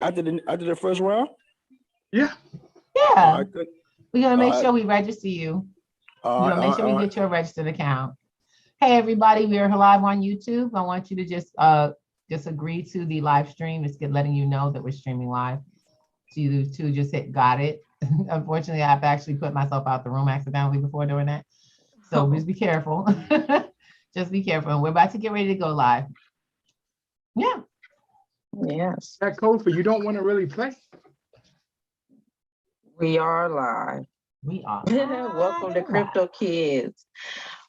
after the first round? Yeah. Yeah. Good. We're gonna make All sure we register you. We're right, gonna make sure we all right. get you a registered account. Hey everybody, we are live on YouTube. I want you to just agree to the live stream. It's good letting you know that we're streaming live. So you two just hit got it. Unfortunately, I've actually put myself out the room accidentally before doing that. So just be careful. Just be careful. And we're about to get ready to go live. Yeah. Yes. That code for you don't want to really play. We are live. We are. Welcome to Krypto Kidz.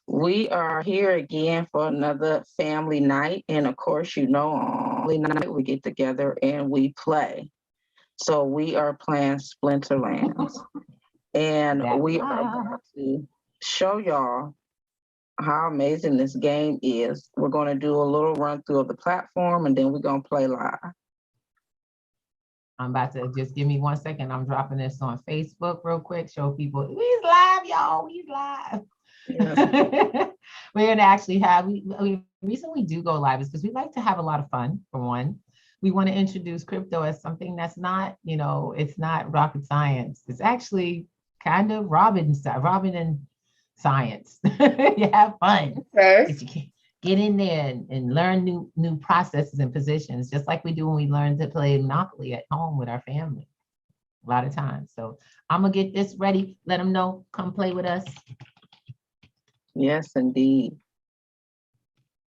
We are here again for another family night. And of course, you know, on family night, we get together and we play. So we are playing Splinterlands. And we are about to show y'all how amazing this game is. We're going to do a little run through of the platform and then we're going to play live. I'm about to just give me 1 second. I'm dropping this on Facebook real quick. Show people we's live, y'all. We's live. Yes. We're gonna actually have we reason we do go live is because we like to have a lot of fun. For one, we want to introduce crypto as something that's not, you know, it's not rocket science. It's actually kind of Robin and science. You have fun. Okay. Get in there and learn new processes and positions, just like we do when we learn to play Monopoly at home with our family a lot of times. So I'm gonna get this ready. Let them know, come play with us. Yes, indeed.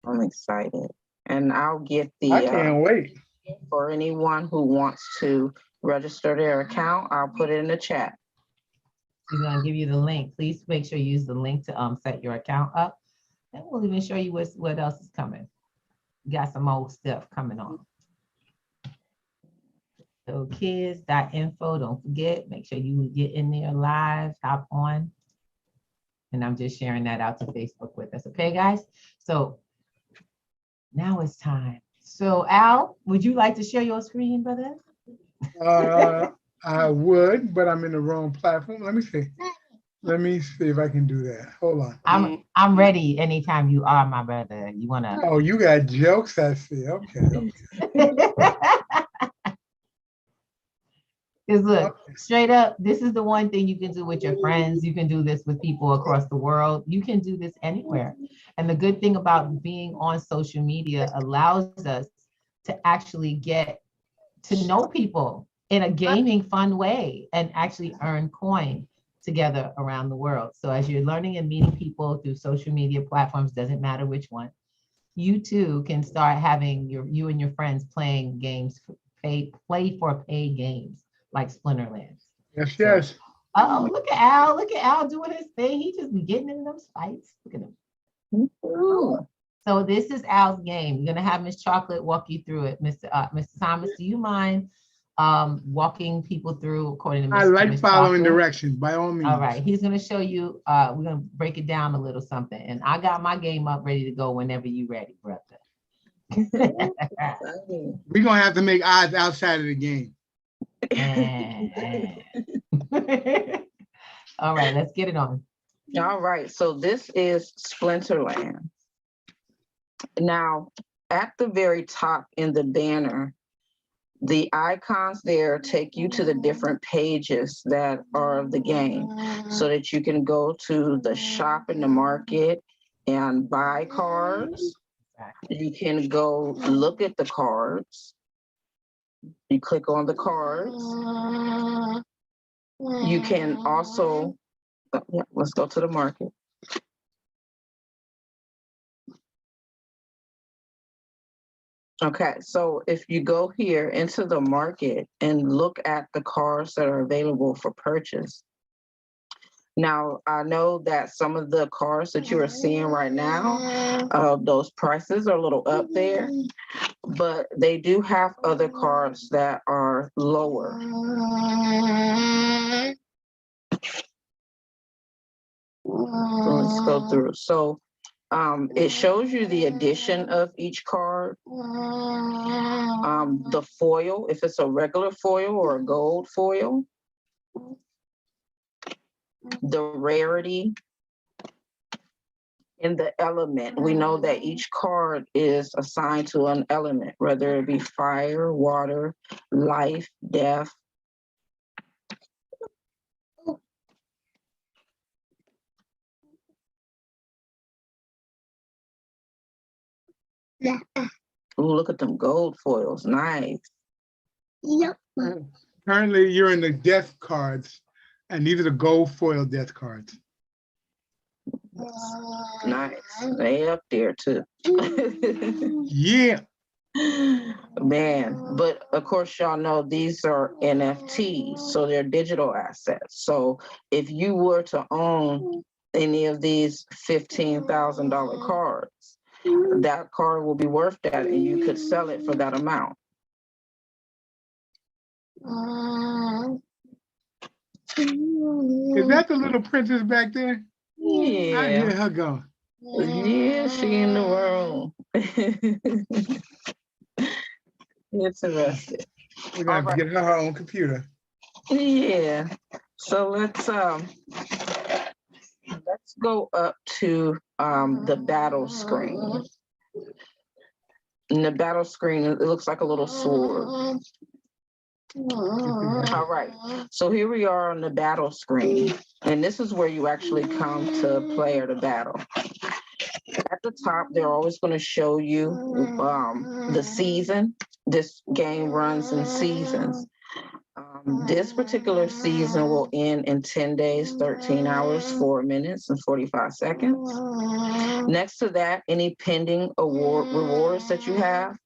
I'm excited. And I'll get the I can't wait. For anyone who wants to register their account, I'll put it in the chat. He's gonna give you the link. Please make sure you use the link to set your account up. And we'll even show you what else is coming. We got some old stuff coming on. So kidz.info, don't forget, make sure you get in there live, hop on. And I'm just sharing that out to Facebook with us. Okay, guys? So now it's time. So Al, would you like to share your screen, brother? I would, but I'm in the wrong platform. Let me see. Let me see if I can do that. Hold on. I'm ready anytime you are, my brother. You wanna? Oh, you got jokes, I see. Okay. Because look, straight up, this is the one thing you can do with your friends. You can do this with people across the world. You can do this anywhere. And the good thing about being on social media allows us to actually get to know people in a gaming fun way and actually earn coin together around the world. So as you're learning and meeting people through social media platforms, doesn't matter which one, you too can start having you and your friends playing games, play for pay games like Splinterlands. Yes. So, oh, look at Al doing his thing. He just be getting in those fights. Look at him. Ooh. So this is Al's game. We're gonna have Miss Chocolate walk you through it. Mr. Thomas, do you mind walking people through according to Ms. I like Ms. following Chocolate? directions by all means. All right, he's gonna show you, we're gonna break it down a little something. And I got my game up ready to go whenever you ready, brother. We're gonna have to make odds outside of the game. All right, let's get it on. All right, so this is Splinterland. Now, at the very top in the banner, the icons there take you to the different pages that are of the game so that you can go to the shop in the market and buy cards. You can go look at the cards. You click on the cards. You can also, let's go to the market. Okay, so if you go here into the market and look at the cards that are available for purchase. Now, I know that some of the cards that you are seeing right now, those prices are a little up there, but they do have other cards that are lower. So let's go through. So it shows you the addition of each card, the foil, if it's a regular foil or a gold foil, the rarity, in the element. We know that each card is assigned to an element, whether it be fire, water, life, death. Ooh, look at them gold foils, nice. Yep. Currently, you're in the death cards, and these are the gold foil death cards. Nice, they up there too. Yeah. Man, but of course, y'all know these are NFTs, so they're digital assets. So if you were to own any of these $15,000 cards, that card will be worth that, and you could sell it for that amount. Is that the little princess back there? I hear Yeah, her go. yeah, she in the room. Interesting. We're gonna have to get her own computer. Yeah. So let's go up to the battle screen. In the battle screen, it looks like a little sword. All right. So here we are on the battle screen, and this is where you actually come to play or to battle. At the top, they're always going to show you the season. This game runs in seasons. This particular season will end in 10 days, 13 hours, 4 minutes, and 45 seconds. Next to that, any pending rewards that you have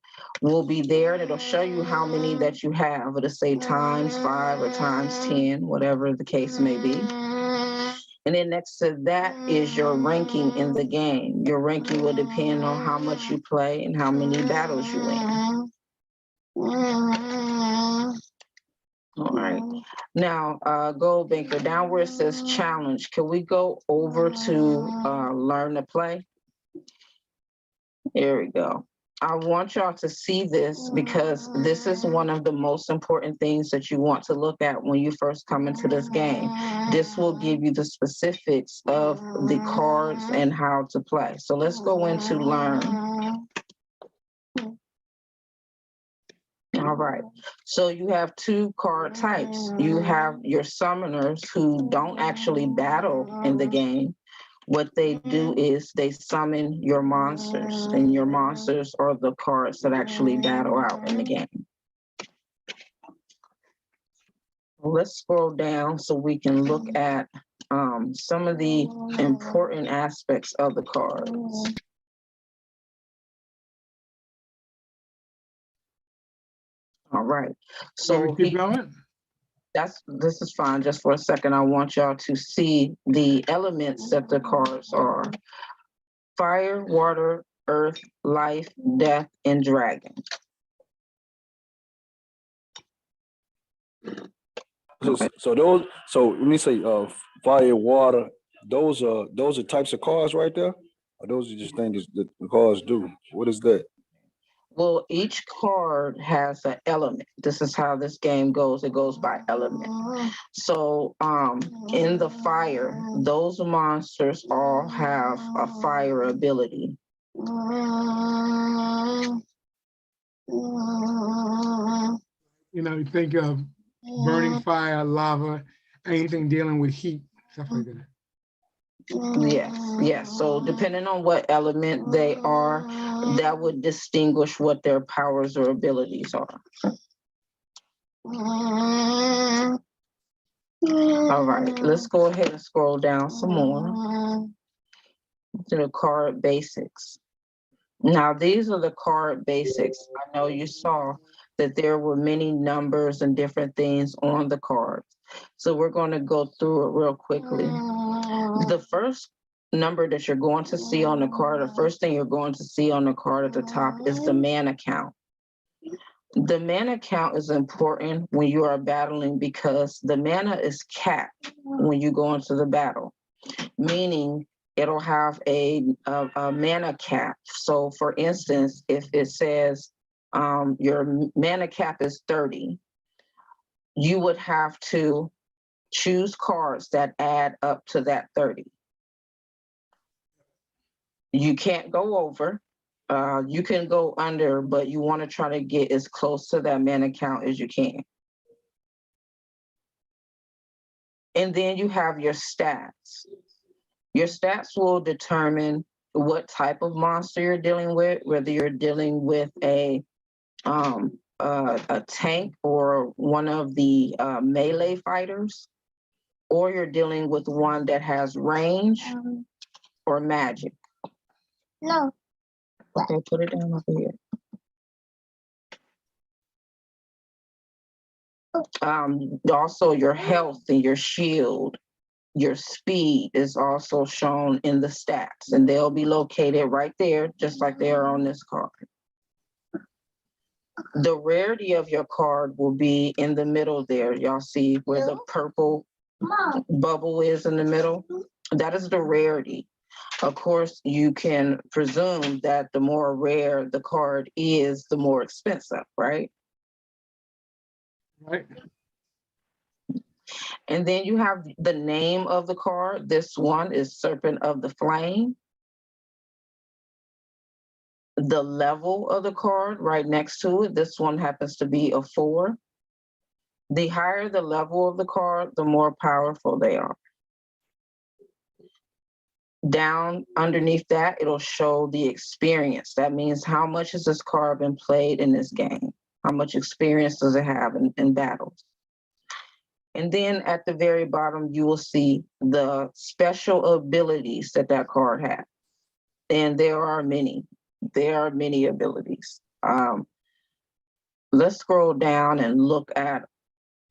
will be there, and it'll show you how many that you have. It'll say ×5 or ×10, whatever the case may be. And then next to that is your ranking in the game. Your ranking will depend on how much you play and how many battles you win. All right. Now, Gold Banker, down where it says challenge, can we go over to learn to play? There we go. I want y'all to see this because this is one of the most important things that you want to look at when you first come into this game. This will give you the specifics of the cards and how to play. So let's go into learn. All right, so you have two card types. You have your summoners who don't actually battle in the game. What they do is they summon your monsters, and your monsters are the cards that actually battle out in the game. Let's scroll down so we can look at some of the important aspects of the cards. All right, so keep going. this is fine. Just for a second, I want y'all to see the elements that the cards are: fire, water, earth, life, death, and dragon. So when you say fire, water, those are types of cars right there? Or those are just things that the cars do? What is that? Well, each card has an element. This is how this game goes. It goes by element. So in the fire, those monsters all have a fire ability. You know, you think of burning fire, lava, anything dealing with heat, stuff like that. Yes. So depending on what element they are, that would distinguish what their powers or abilities are. All right, let's go ahead and scroll down some more to the card basics. Now, these are the card basics. I know you saw that there were many numbers and different things on the cards. So we're going to go through it real quickly. The first number that you're going to see on the card, the first thing you're going to see on the card at the top is the mana count. The mana count is important when you are battling because the mana is capped when you go into the battle, meaning it'll have a mana cap. So for instance, if it says your mana cap is 30, you would have to choose cards that add up to that 30. You can't go over. You can go under, but you want to try to get as close to that man account as you can. And then you have your stats. Your stats will determine what type of monster you're dealing with, whether you're dealing with a tank or one of the melee fighters, or you're dealing with one that has range or magic. No. Okay, put it down over here. Also your health and your shield, your speed is also shown in the stats, and they'll be located right there, just like they are on this card. The rarity of your card will be in the middle there. Y'all see where the purple bubble is in the middle? That is the rarity. Of course, you can presume that the more rare the card is, the more expensive, right? Right. And then you have the name of the card. This one is Serpent of the Flame. The level of the card right next to it, this one happens to be a 4. The higher the level of the card, the more powerful they are. Down underneath that, it'll show the experience. That means how much has this card been played in this game? How much experience does it have in battles? And then at the very bottom, you will see the special abilities that that card has. And there are many. There are many abilities. Let's scroll down and look at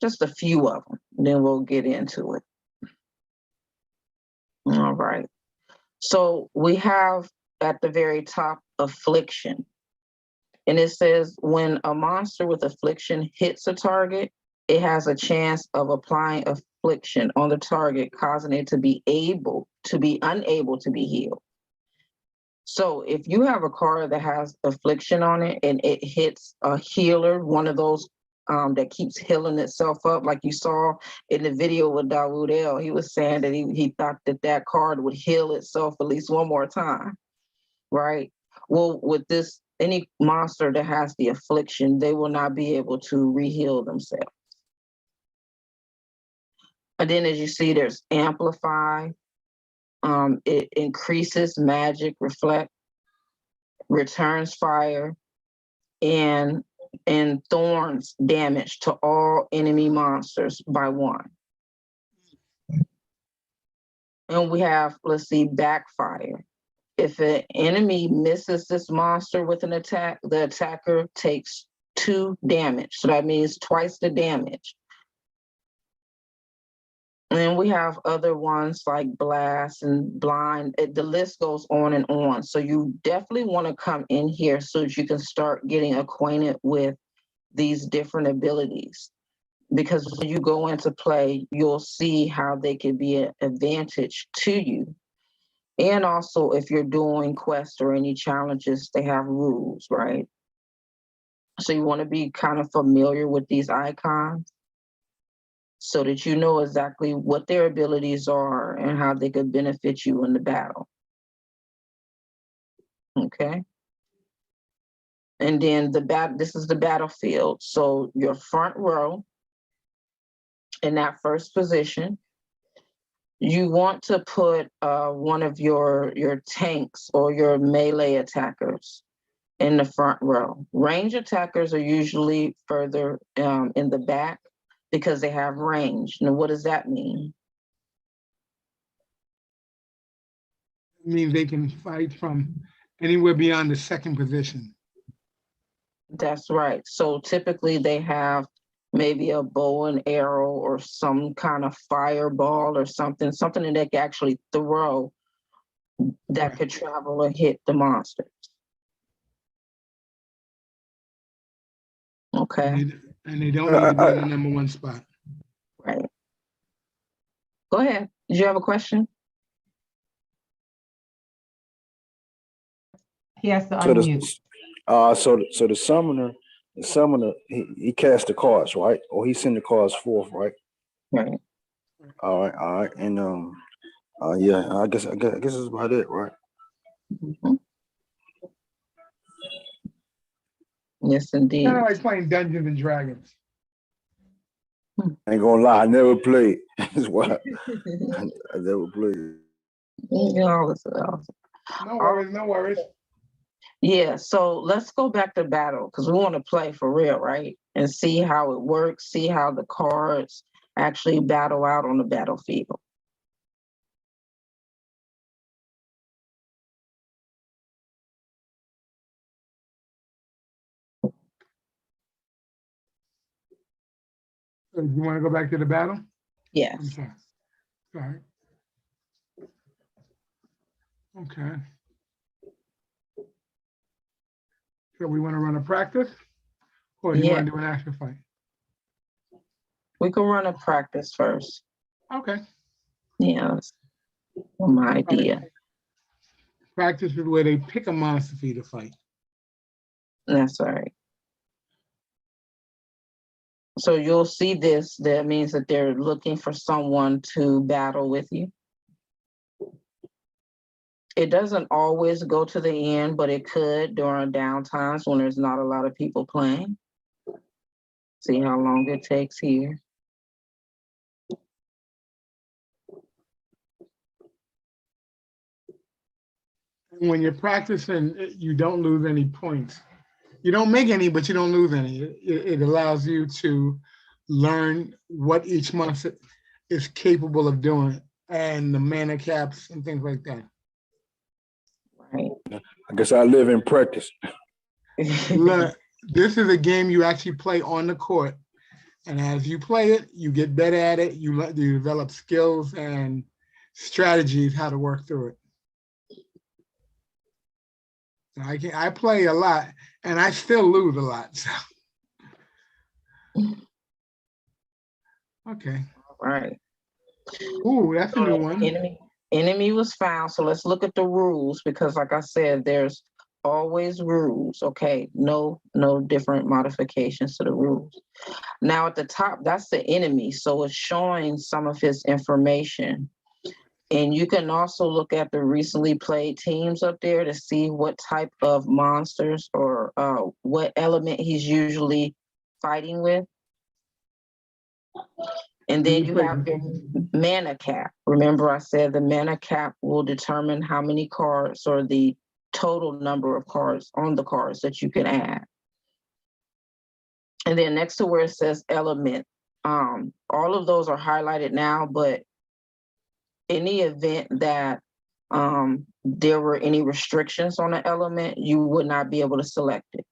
just a few of them, then we'll get into it. All right. So we have at the very top affliction. And it says when a monster with affliction hits a target, it has a chance of applying affliction on the target, causing it to be unable to be healed. So if you have a card that has affliction on it and it hits a healer, one of those that keeps healing itself up, like you saw in the video with Dawood El, he was saying that he thought that that card would heal itself at least one more time, right? Well, with this, any monster that has the affliction, they will not be able to re-heal themselves. And then as you see, there's amplify. It increases magic, reflect, returns fire, and thorns damage to all enemy monsters by 1. And we have, let's see, backfire. If an enemy misses this monster with an attack, the attacker takes 2 damage. So that means twice the damage. And then we have other ones like blast and blind. The list goes on and on. So you definitely want to come in here so that you can start getting acquainted with these different abilities. Because when you go into play, you'll see how they could be an advantage to you. And also if you're doing quests or any challenges, they have rules, right? So you want to be kind of familiar with these icons, so that you know exactly what their abilities are and how they could benefit you in the battle. Okay. And then this is the battlefield. So your front row, in that first position, you want to put one of your tanks or your melee attackers in the front row. Range attackers are usually further in the back, because they have range. Now, what does that mean? It means they can fight from anywhere beyond the second position. That's right. So typically they have maybe a bow and arrow or some kind of fireball or something that they can actually throw that Right. could travel and hit the monsters. Okay. And they don't need to be in the number 1 spot. Right. Go ahead. Did you have a question? He has to So unmute. so the summoner, he cast the cards, right? Or he send the cards forth, right? Right. All right, and yeah, I guess that's about it, right? Mhm. Yes, indeed. Kind of like playing Dungeons and Dragons. Ain't gonna lie, I never played. That's why I never played. No worries, no worries. Yeah, so let's go back to battle because we want to play for real, right? And see how it works, see how the cards actually battle out on the battlefield. So you want to go back to the battle? I'm Yes. sorry. All right. Okay. So we want to run a practice, or do you Yeah. want to do an actual fight? We can run a practice first. Okay. Yeah, that's my idea. Practice is where they pick a monster for you to fight. That's right. So you'll see this, that means that they're looking for someone to battle with you. It doesn't always go to the end, but it could during down times when there's not a lot of people playing. See how long it takes here. When you're practicing, you don't lose any points. You don't make any, but you don't lose any. It allows you to learn what each monster is capable of doing and the mana caps and things like that. Right. I guess I live in practice. Look, this is a game you actually play on the court. And as you play it, you get better at it. You develop skills and strategies how to work through it. I play a lot, and I still lose a lot. So. Okay. Right. Ooh, that's a new one. Enemy was found. So let's look at the rules because, like I said, there's always rules. Okay, no different modifications to the rules. Now at the top, that's the enemy. So it's showing some of his information. And you can also look at the recently played teams up there to see what type of monsters or what element he's usually fighting with. And then you have your mana cap. Remember I said the mana cap will determine how many cards or the total number of cards on the cards that you can add. And then next to where it says element, all of those are highlighted now, but in the event that there were any restrictions on the element, you would not be able to select it.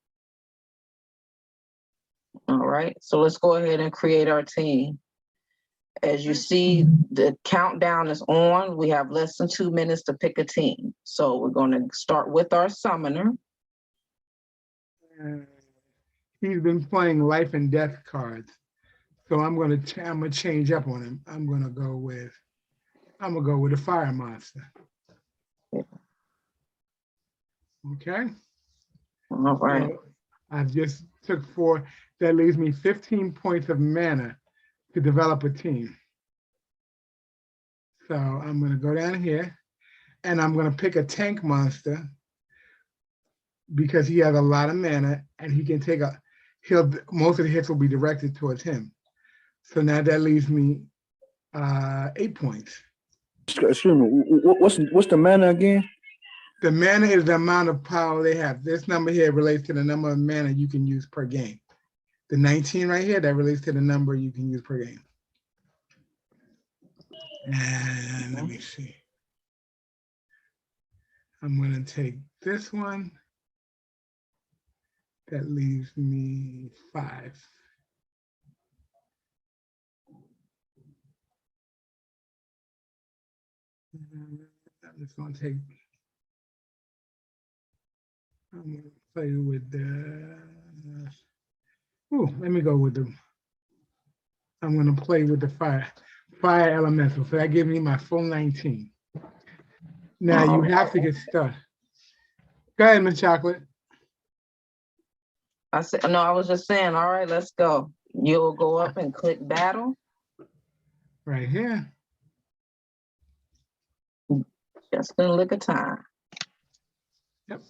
All right, so let's go ahead and create our team. As you see, the countdown is on. We have less than 2 minutes to pick a team. So we're going to start with our summoner. He's been playing life and death cards. So I'm gonna change up on him. I'm gonna go with a fire monster. Okay. All right. So I just took 4. That leaves me 15 points of mana to develop a team. So I'm gonna go down here and I'm gonna pick a tank monster because he has a lot of mana and he can take most of the hits will be directed towards him. So now that leaves me 8 points. Excuse me, what's the mana again? The mana is the amount of power they have. This number here relates to the number of mana you can use per game. The 19 right here, that relates to the number you can use per game. And let me see. I'm gonna take this one. That leaves me 5. I'm just gonna take, I'm gonna play with the, let me go with the, I'm gonna play with the fire elemental. So that gives me my full 19. Now you have to get started. Go ahead, Miss Chocolate. I said, no, I was just saying, all right, let's go. You'll go up and click battle. Right here. Just in a lick of time. Yep.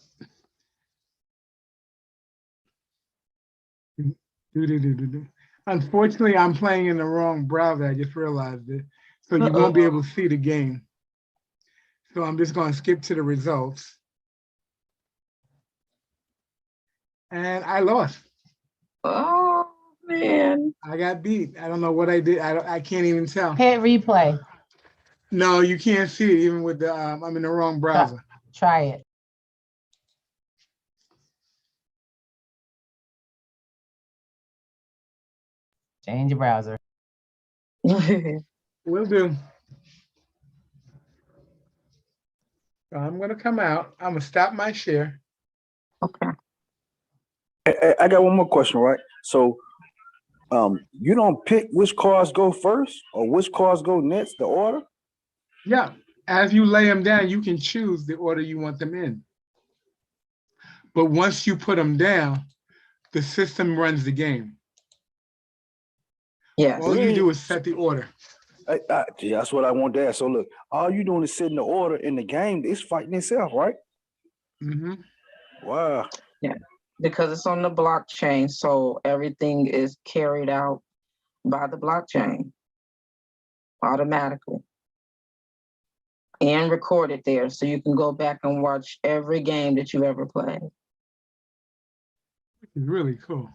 Do. Unfortunately, I'm playing in the wrong browser. I just realized it. So you won't be able to see the game. So I'm just going to skip to the results. And I lost. Oh, man. I got beat. I don't know what I did. I can't even tell. Hit replay. No, you can't see it even with the, I'm in the wrong browser. Try it. Change your browser. Will do. So I'm going to come out. I'm going to stop my share. Okay. I got one more question, right? So, you don't pick which cars go first or which cars go next, the order? Yeah. As you lay them down, you can choose the order you want them in. But once you put them down, the system runs the game. Yes. All you do is set the order. Yeah, that's what I want to ask. So look, all you doing is setting the order in the game. It's fighting itself, right? Mm-hmm. Wow. Yeah. Because it's on the blockchain, so everything is carried out by the blockchain automatically and recorded there, so you can go back and watch every game that you ever played. It's really cool.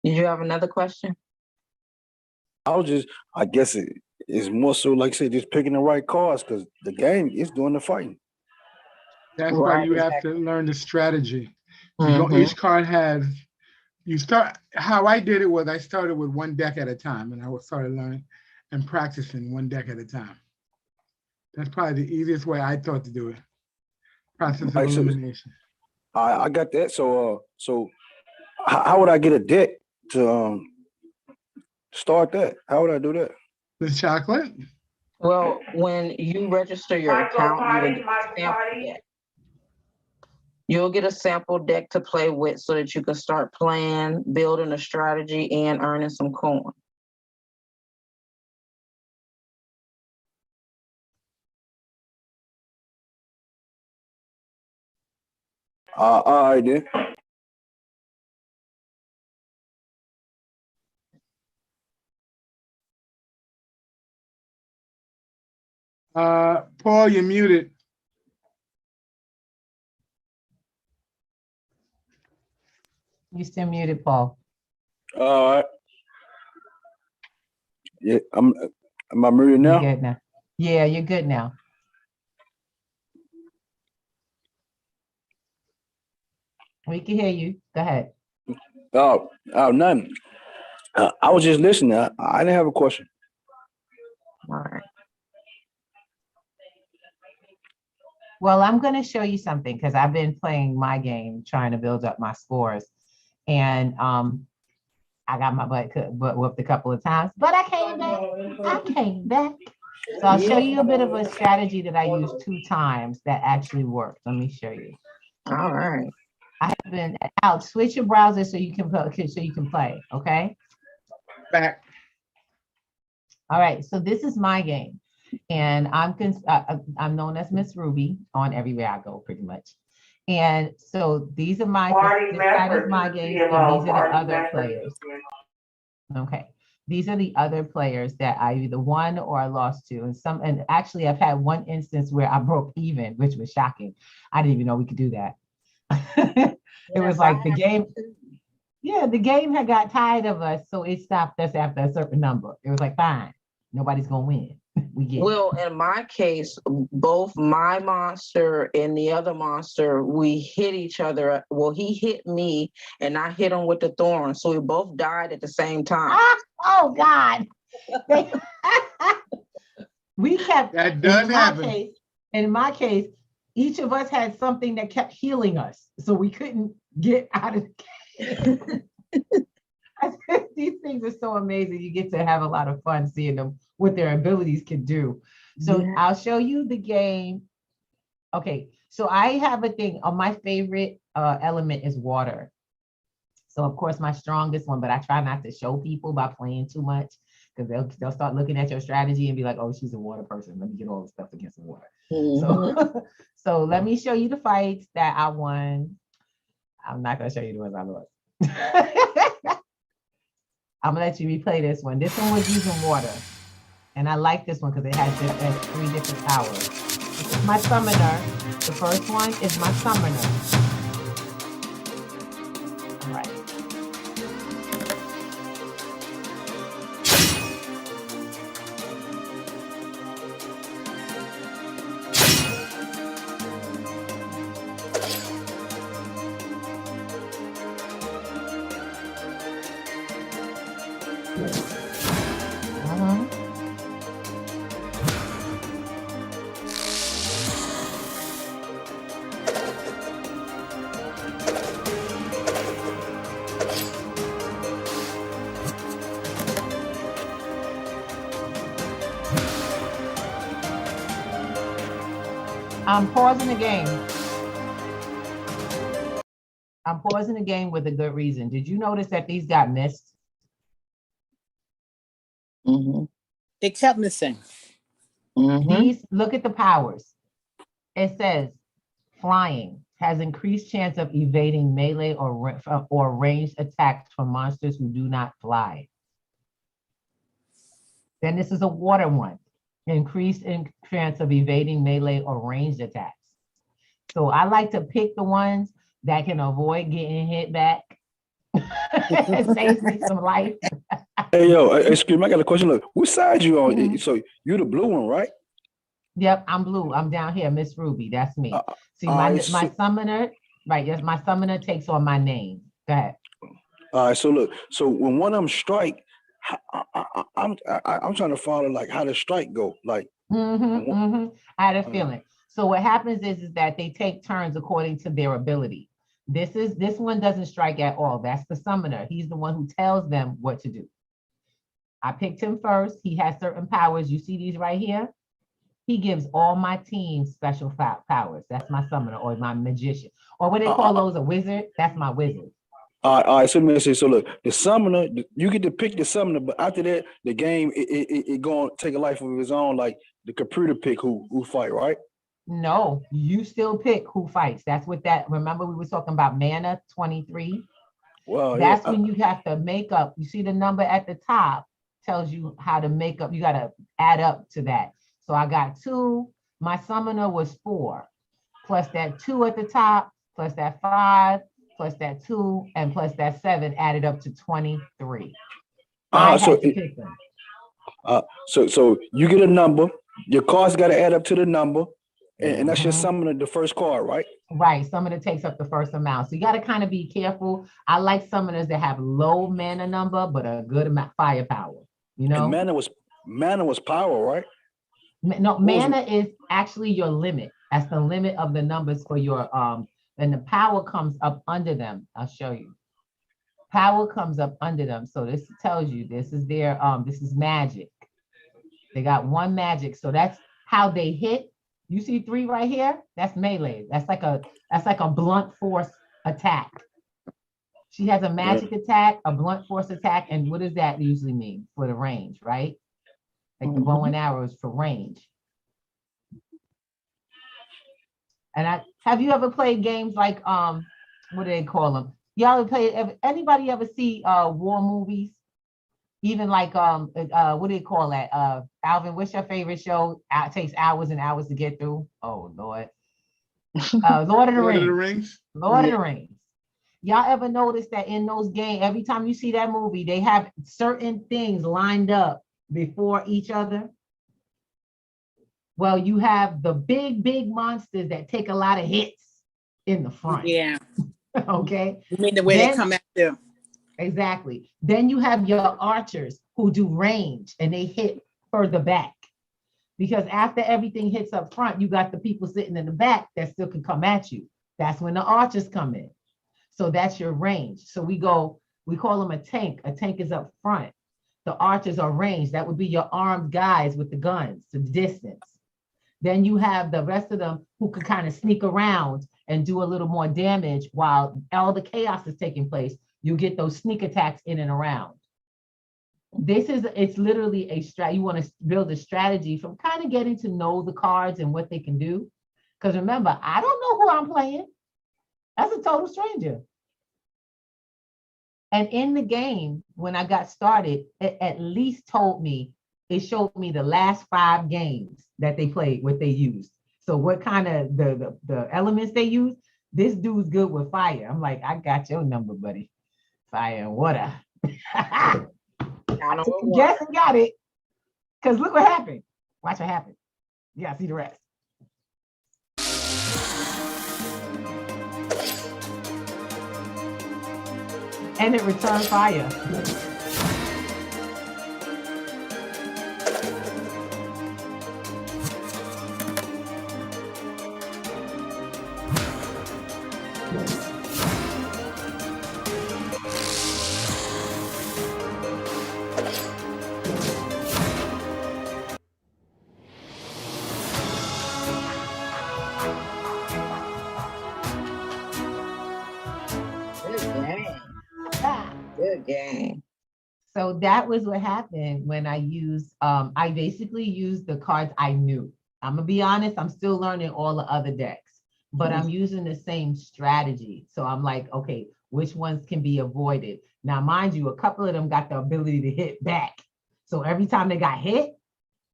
Did you have another question? I guess it's more so like say just picking the right cars because the game is doing the fighting. That's why Right, you have to learn the strategy. Mhm. Each card has, how I did it was I started with one deck at a time, and I started learning and practicing one deck at a time. That's probably the easiest way I thought to do it. Process of Right, so elimination. I got that. So how would I get a deck to start that? How would I do that? The chocolate? Well, when you register your account, you will get a sample deck. You'll get a sample deck to play with so that you can start playing, building a strategy, and earning some coin. All right then. Paul, you're muted. You still muted, Paul. All right. Yeah, am I muted You're now? good now. Yeah, you're good now. We can hear you. Go ahead. Oh, nothing. I was just listening. I didn't have a question. All right. Well, I'm going to show you something because I've been playing my game, trying to build up my scores. And I got my butt whooped a couple of times, but I came back. So I'll show you a bit of a strategy that I used 2 times that actually worked. Let me show you. All right. I have been out. Switch your browser so you can play. Okay. Back. All right. So this is my game, and I'm known as Miss Ruby on everywhere I go, pretty much. And so these are my games, and these are the other players. Okay. These are the other players that I either won or I lost to. And actually I've had one instance where I broke even, which was shocking. I didn't even know we could do that. It was like the game. Yeah, the game had got tired of us, so it stopped us after a certain number. It was like, fine, nobody's gonna win. We get Well, in my case, both my monster and the other monster, we hit each other. Well, he hit me and I hit him with the thorn. So we both died at the same time. Oh God. We kept That does happen. In my case, each of us had something that kept healing us, so we couldn't get out of the game. These things are so amazing. You get to have a lot of fun seeing them, what their abilities can do. So Yeah. I'll show you the game. Okay, so I have a thing. My favorite element is water. So of course my strongest one, but I try not to show people by playing too much, because they'll start looking at your strategy and be like, oh, she's a water person. Let me get all the stuff against the water. Mhm. So, so let me show you the fights that I won. I'm not gonna show you the ones I lost. I'm gonna let you replay this one. This one was using water. And I like this one because it has 3 different powers. This is my summoner. The first one is my summoner. All right. I'm pausing the game. I'm pausing the game with a good reason. Did you notice that these got missed? Mhm. They kept missing. Mhm. These, look at the powers. It says flying has increased chance of evading melee or ranged attacks from monsters who do not fly. Then this is a water one. Increased in chance of evading melee or ranged attacks. So I like to pick the ones that can avoid getting hit back. It saves me some life. Hey, yo, excuse me, I got a question. Look, which side you on? Mhm. So you the blue one, right? Yep, I'm blue. I'm down here, Miss Ruby. That's me. See, all my right, my so- summoner, right? Yes, my summoner takes on my name. Go ahead. All right, so look, so when one of them strike, I'm trying to follow like how the strike go. Like, I had a feeling. So what happens is that they take turns according to their ability. This one doesn't strike at all. That's the summoner. He's the one who tells them what to do. I picked him first. He has certain powers. You see these right here? He gives all my team special powers. That's my summoner or my magician. Or what they call those, a wizard? That's my wizard. all right, so let me say, so look, the summoner, you get to pick the summoner, but after that, the game it going to take a life of its own. Like the computer pick who fight, right? No, you still pick who fights. That's what that, remember we were talking about mana 23? Well, That's yeah, when you have to make up. You see the number at the top tells you how to make up. You got to add up to that. So I got 2. My summoner was 4, plus that 2 at the top, plus that 5, plus that 2, and plus that 7 added up to 23. I so had to pick them. so you get a number. Your cards got to add up to the number, and that's your Mhm. summoner, the first card, right? Right, summoner takes up the first amount. So you got to kind of be careful. I like summoners that have low mana number, but a good amount firepower, you know? And mana was power, right? No, What was- mana is actually your limit. That's the limit of the numbers for your and the power comes up under them. I'll show you. Power comes up under them. So this tells you this is their this is magic. They got 1 magic. So that's how they hit. You see 3 right here? That's melee. That's like a blunt force attack. She has a magic attack, a blunt force attack, and what does that usually mean for the range, right? Like the bow and arrows for range. And have you ever played games like what do they call them? Y'all ever play? Anybody ever see war movies? Even like what do they call that? Alvin, what's your favorite show? It takes hours and hours to get through. Oh Lord. Lord of the Lord of the Rings. Rings. Lord of the Rings. Y'all ever notice that in those games, every time you see that movie, they have certain things lined up before each other? Well, you have the big monsters that take a lot of hits in the front. Yeah. Okay. You mean the way they Then- come after? Exactly. Then you have your archers who do range and they hit further back. Because after everything hits up front, you got the people sitting in the back that still can come at you. That's when the archers come in. So that's your range. So we call them a tank. A tank is up front. The archers are ranged. That would be your armed guys with the guns to the distance. Then you have the rest of them who can kind of sneak around and do a little more damage while all the chaos is taking place. You get those sneak attacks in and around. It's literally a strat. You want to build a strategy from kind of getting to know the cards and what they can do. Because remember, I don't know who I'm playing. That's a total stranger. And in the game, when I got started, it at least showed me the last 5 games that they played, what they used. So what kind of the elements they use. This dude's good with fire. I'm like, I got your number, buddy. Fire and water. I took a guess and got it. Because look what happened. Watch what happened. You gotta see the rest. And it returned fire. Good game. So that was what happened when I used, I basically used the cards I knew. I'm gonna be honest, I'm still learning all the other decks, but I'm using the same strategy. So I'm like, okay, which ones can be avoided? Now, mind you, a couple of them got the ability to hit back. So every time they got hit,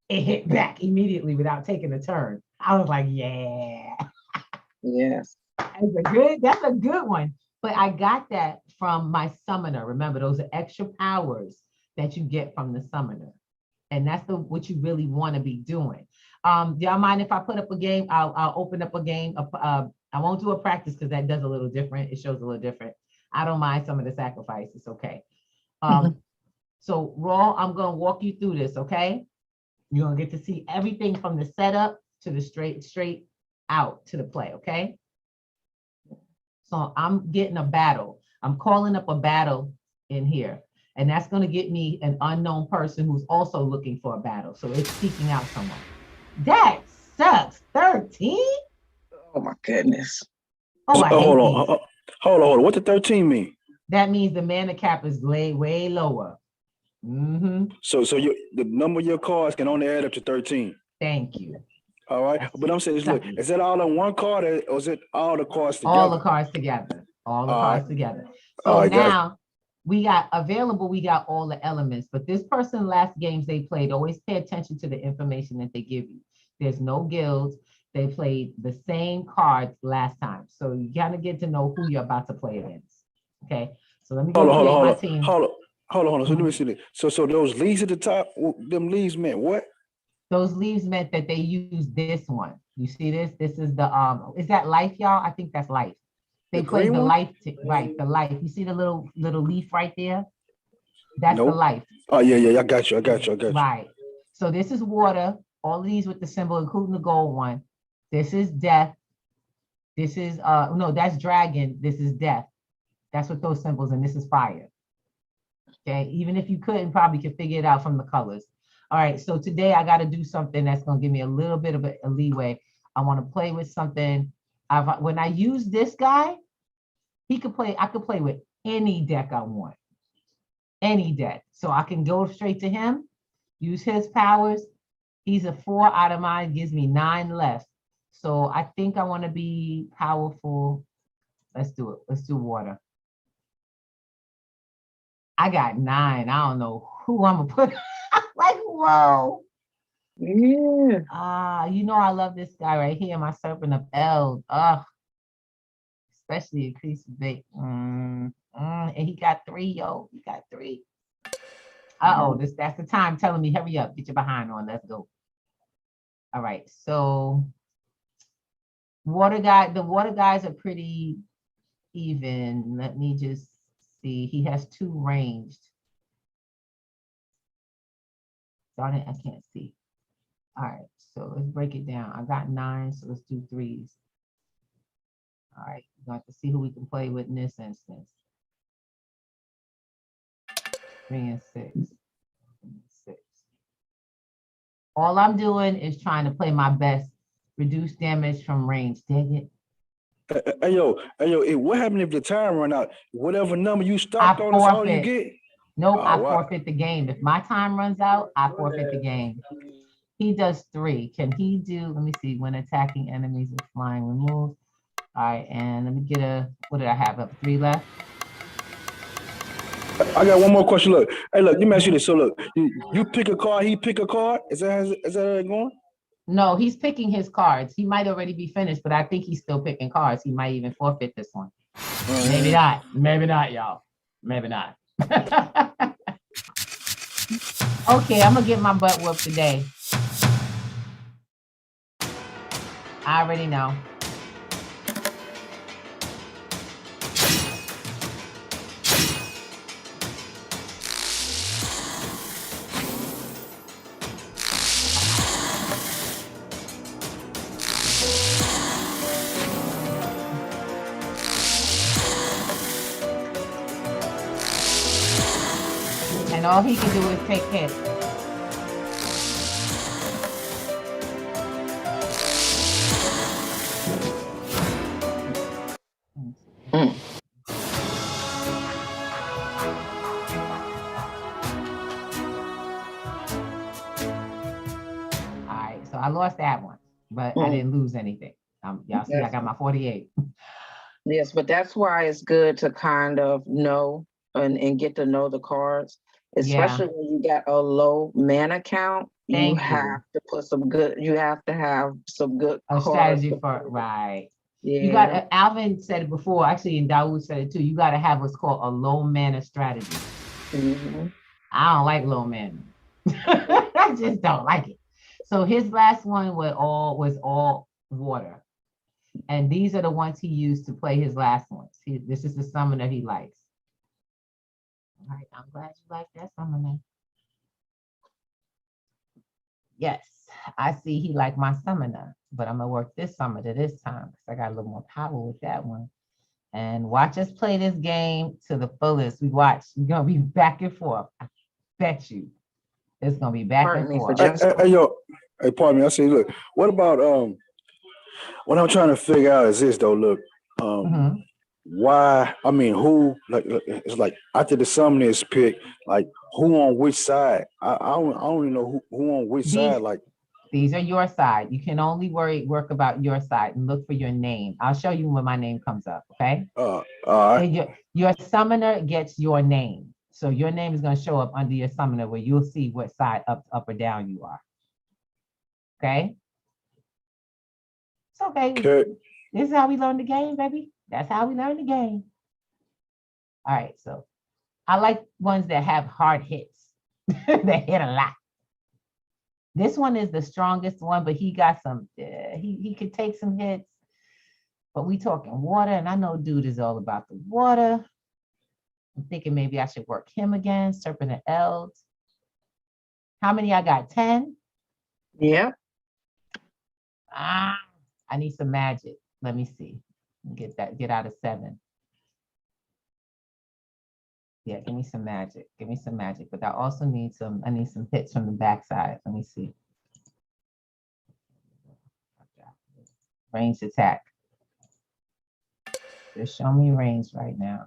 it hit back immediately without taking a turn. I was like, yeah. Yes. That's a good one. But I got that from my summoner. Remember, those are extra powers that you get from the summoner. And that's what you really want to be doing. Do y'all mind if I put up a game? I'll open up a game. I won't do a practice because that does a little different. It shows a little different. I don't mind some of the sacrifices, okay? So Raw, I'm gonna walk you through this, okay? You're gonna get to see everything from the setup to the straight out to the play, okay? So I'm getting a battle. I'm calling up a battle in here. And that's going to get me an unknown person who's also looking for a battle. So it's seeking out someone. That sucks. 13? Oh my goodness. Oh, I hate these. Hold on. What the 13 mean? That means the mana cap is way lower. So the number of your cards can only add up to 13. Thank you. All right. But I'm saying, look, is that all on one card or is it all the cards together? All the cards together. All the cards together. So All right, now we got all the elements, but this person last games they played, always pay attention to the information that they give you. There's no guilds. They played the same cards last time. So you gotta get to know who you're about to play against. Okay. So let me go create my team. Hold on. So let me see this. So those leaves at the top, them leaves meant what? Those leaves meant that they used this one. You see this? This is the is that life, y'all? I think that's life. They played the life, right? The life. You see the little leaf right there? That's the life. Oh yeah. I got you. Right. So this is water. All of these with the symbol, including the gold one. This is death. This is no, that's dragon. This is death. That's what those symbols, and this is fire. Okay. Even if you couldn't, probably could figure it out from the colors. All right, so today I got to do something that's going to give me a little bit of a leeway. I want to play with something. When I use this guy, I could play with any deck I want. Any deck. So I can go straight to him, use his powers. He's a 4 out of mine, gives me 9 left. So I think I want to be powerful. Let's do it. Let's do water. I got 9. I don't know who I'm going to put. Like, whoa. Yeah. You know, I love this guy right here, my Serpent of Eld. Especially increased bait. And he got 3, yo. He got 3. That's the time telling me, hurry up, get your behind on. Let's go. All right, so the water guys are pretty even. Let me just see. He has 2 ranged. Darn it, I can't see. All right, so let's break it down. I got 9, so let's do 3s. All right, we're going to have to see who we can play with in this instance. 3 and 6. 6. All I'm doing is trying to play my best, reduce damage from range. Dang it. Hey, yo, what happened if the time run out? Whatever number you stopped on, that's all you get? Nope, I Wow. forfeit the game. If my time runs out, I forfeit the game. He does 3. Can he do, let me see, when attacking enemies with flying, remove. All right, and let me get a, what did I have up? 3 left? I got one more question. Look, hey, look, let me ask you this. So look, you pick a card, he pick a card. Is that how it going? No, he's picking his cards. He might already be finished, but I think he's still picking cards. He might even forfeit this one. Maybe not. Maybe not, y'all. Maybe not. Okay, I'm gonna get my butt whooped today. I already know. And all he can do is take hits. Mm. All right, so I lost that one, but I didn't lose anything. Y'all see, I got my 48. Yes, but that's why it's good to kind of know and get to know the cards, especially when you got a low mana count. Thank you. Have to put some good. You have to have some good A cards strategy to for, play. right. Yeah. You got, Alvin said it before, actually, and Dawood said it too. You got to have what's called a low mana strategy. Mhm. I don't like low mana. I just don't like it. So his last one was all water. And these are the ones he used to play his last ones. This is the summoner he likes. All right, I'm glad you like that summoner. Yes, I see he liked my summoner, but I'm gonna work this summoner this time because I got a little more power with that one. And watch us play this game to the fullest. We're gonna be back and forth. I bet you it's gonna be back Pardon and me for forth. just- Hey, yo, hey, pardon me. I say, look, what about what I'm trying to figure out is this though. Look, Mhm. why? I mean, who? Like, it's like after the summoner is picked, like who on which side? I don't even know who on which side. Like, These are your side. You can only work about your side and look for your name. I'll show you when my name comes up, okay? all right. And your summoner gets your name. So your name is going to show up under your summoner where you'll see what side up or down you are. Okay? It's okay. Okay. This is how we learn the game, baby. That's how we learn the game. All right, so I like ones that have hard hits, that hit a lot. This one is the strongest one, but he got some, he could take some hits, but we talking water, and I know dude is all about the water. I'm thinking maybe I should work him again, Serpent of Eld. How many I got, 10? Yeah. I need some magic. Let me see. Get out of 7. Yeah, give me some magic. Give me some magic. But I also need I need some hits from the backside. Let me see. Ranged attack. Just show me range right now.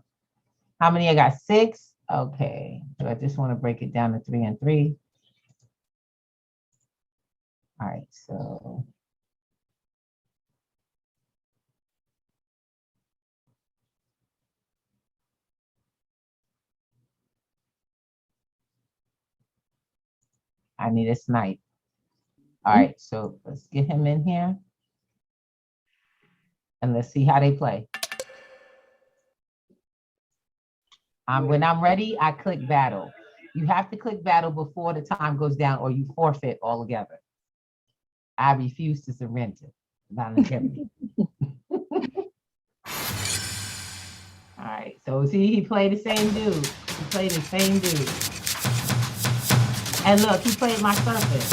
How many I got? 6? Okay. So I just want to break it down to 3 and 3. All right, so. I need a snipe. All right, so let's get him in here. And let's see how they play. When I'm ready, I click battle. You have to click battle before the time goes down or you forfeit altogether. I refuse to surrender. Voluntarily. All right, so see, he played the same dude. He played the same dude. And look, he played my serpent.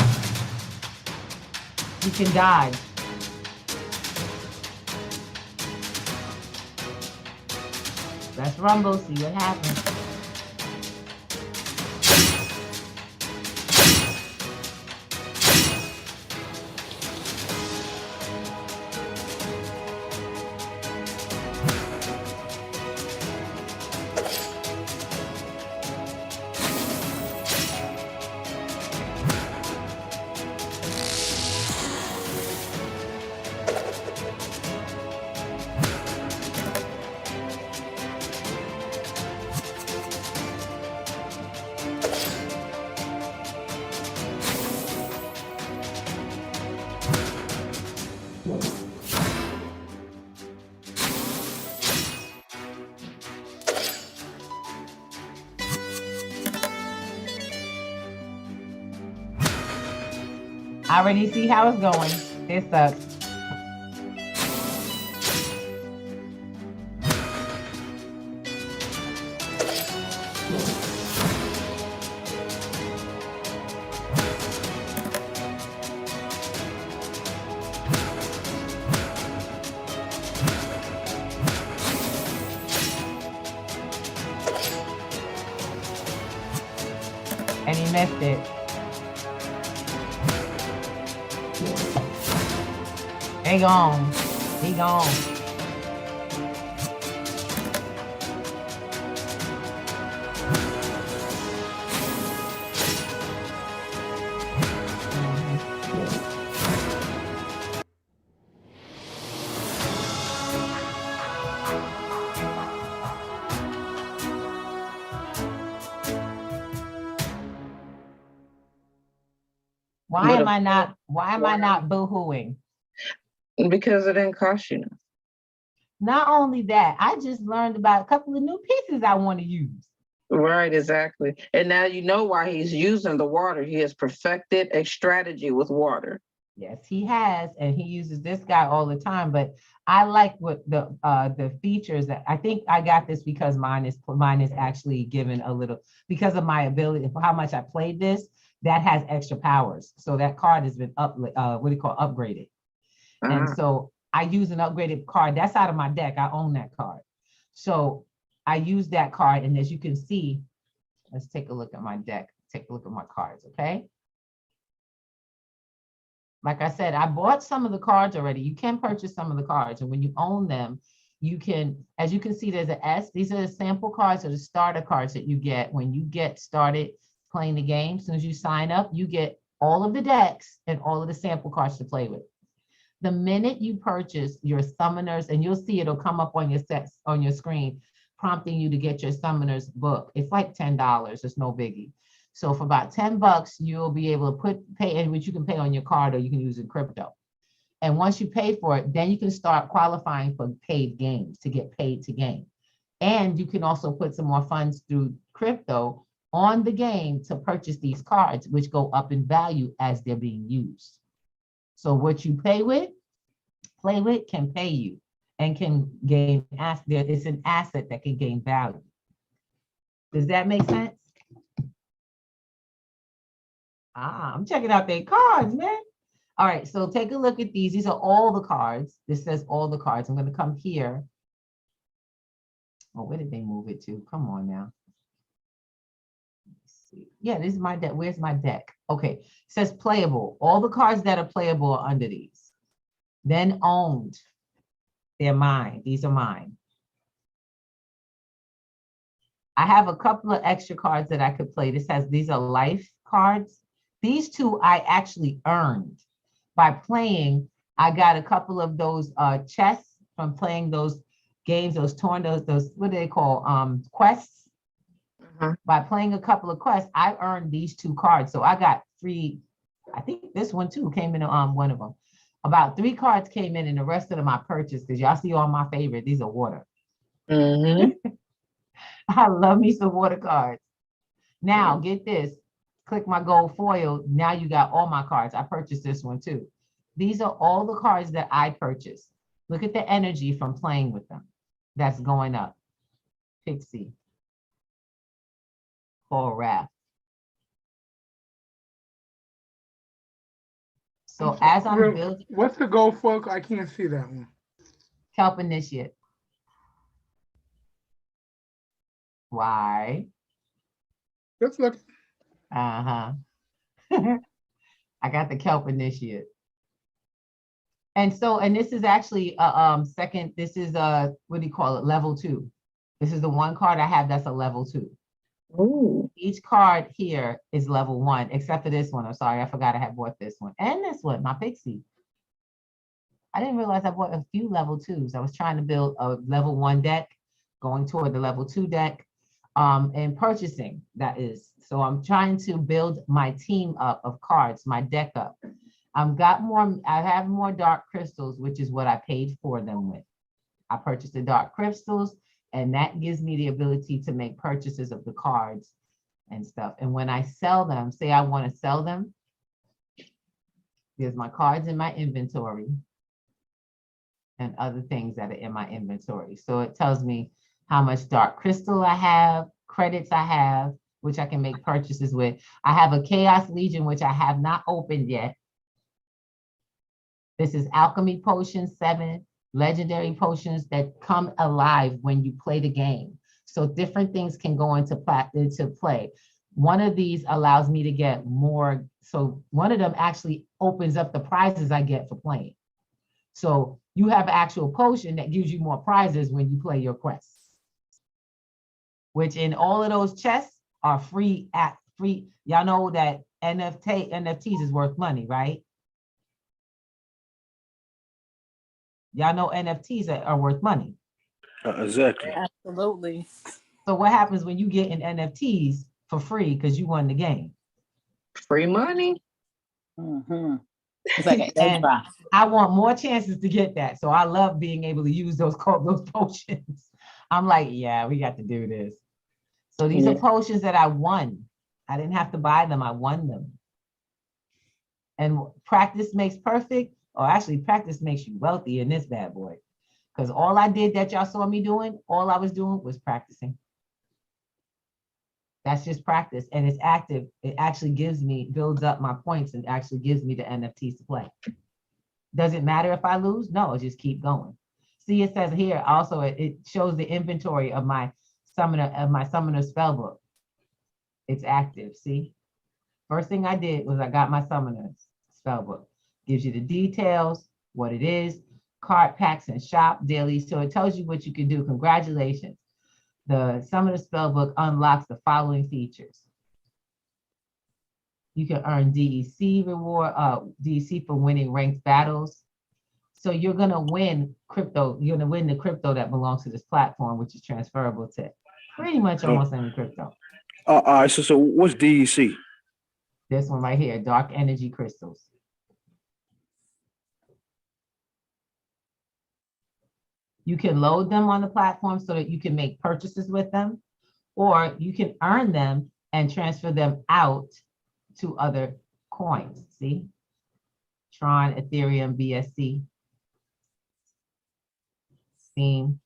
He can dodge. Let's rumble, see what happens. I already see how it's going. It sucks. And he missed it. He gone. He gone. Why am I not boo-hooing? Because it didn't cost you nothing. Not only that, I just learned about a couple of new pieces I want to use. Right, exactly. And now you know why he's using the water. He has perfected a strategy with water. Yes, he has, and he uses this guy all the time. But I like what the features that I think I got this because mine is actually given a little because of my ability, how much I played this. That has extra powers. So that card has been upgraded. And so I use an upgraded card. That's out of my deck. I own that card. So I use that card. And as you can see, let's take a look at my deck. Take a look at my cards, okay? Like I said, I bought some of the cards already. You can purchase some of the cards. And when you own them, you can, as you can see, there's an S. These are the sample cards or the starter cards that you get when you get started playing the game. As soon as you sign up, you get all of the decks and all of the sample cards to play with. The minute you purchase your summoners, and you'll see it'll come up on your sets on your screen, prompting you to get your summoners book. It's like $10. It's no biggie. So for about $10, you'll be able to pay, in which you can pay on your card or you can use in crypto. And once you pay for it, then you can start qualifying for paid games to get paid to game. And you can also put some more funds through crypto on the game to purchase these cards, which go up in value as they're being used. So what you play with can pay you and can gain asset. It's an asset that can gain value. Does that make sense? I'm checking out their cards, man. All right, so take a look at these. These are all the cards. This says all the cards. I'm going to come here. Oh, where did they move it to? Come on now. Let's see. Yeah, this is my deck. Where's my deck? Okay, it says playable. All the cards that are playable are under these. Then owned. They're mine. These are mine. I have a couple of extra cards that I could play. These are life cards. These two I actually earned by playing. I got a couple of those chests from playing those games, those what do they call, quests. By playing a couple of quests, I earned these two cards. So I got 3, I think this one too came in one of them. About 3 cards came in and the rest of them I purchased because y'all see all my favorite. These are water. I love me some water cards. Now get this. Click my gold foil. Now you got all my cards. I purchased this one too. These are all the cards that I purchased. Look at the energy from playing with them. That's going up. Pixie. Paul Raff. So as I'm building. What's the gold foil? I can't see that one. Kelp Initiate. Why? Let's look. I got the Kelp Initiate. And this is actually second, this is what do you call it? Level 2. This is the one card I have that's a level 2. Ooh. Each card here is level 1, except for this one. I'm sorry, I forgot I had bought this one. And this one, my Pixie. I didn't realize I bought a few level 2s. I was trying to build a level 1 deck, going toward the level 2 deck, and purchasing, that is. So I'm trying to build my team up of cards, my deck up. I have more dark crystals, which is what I paid for them with. I purchased the dark crystals, and that gives me the ability to make purchases of the cards and stuff. And when I sell them, say I want to sell them, There's my cards in my inventory and other things that are in my inventory. So it tells me how much dark crystal I have, credits I have, which I can make purchases with. I have a Chaos Legion, which I have not opened yet. This is Alchemy Potion 7, legendary potions that come alive when you play the game. So different things can go into play. One of these allows me to get more. So one of them actually opens up the prizes I get for playing. So you have actual potion that gives you more prizes when you play your quests, which in all of those chests are free at free. Y'all know that NFTs is worth money, right? Y'all know NFTs are worth money. Exactly. Absolutely. So what happens when you get in NFTs for free because you won the game? Free money. Mm-hmm. It's like an egg And drop. I want more chances to get that. So I love being able to use those potions. I'm like, yeah, we got to do this. So these are potions that I won. I didn't have to buy them. I won them. And practice makes perfect, or actually practice makes you wealthy in this bad boy. Because all I did that y'all saw me doing, all I was doing was practicing. That's just practice, and it's active. It actually builds up my points and actually gives me the NFTs to play. Does it matter if I lose? No, I just keep going. See, it says here also, it shows the inventory of my summoner spellbook. It's active, see? First thing I did was I got my summoner spellbook. Gives you the details, what it is, card packs and shop daily. So it tells you what you can do. Congratulations. The Summoner Spellbook unlocks the following features. You can earn DEC reward, DEC for winning ranked battles. So you're gonna win crypto. You're gonna win the crypto that belongs to this platform, which is transferable to pretty much almost any crypto. All right. So what's DEC? This one right here, dark energy crystals. You can load them on the platform so that you can make purchases with them, or you can earn them and transfer them out to other coins. See? Tron, Ethereum, BSC, Steam,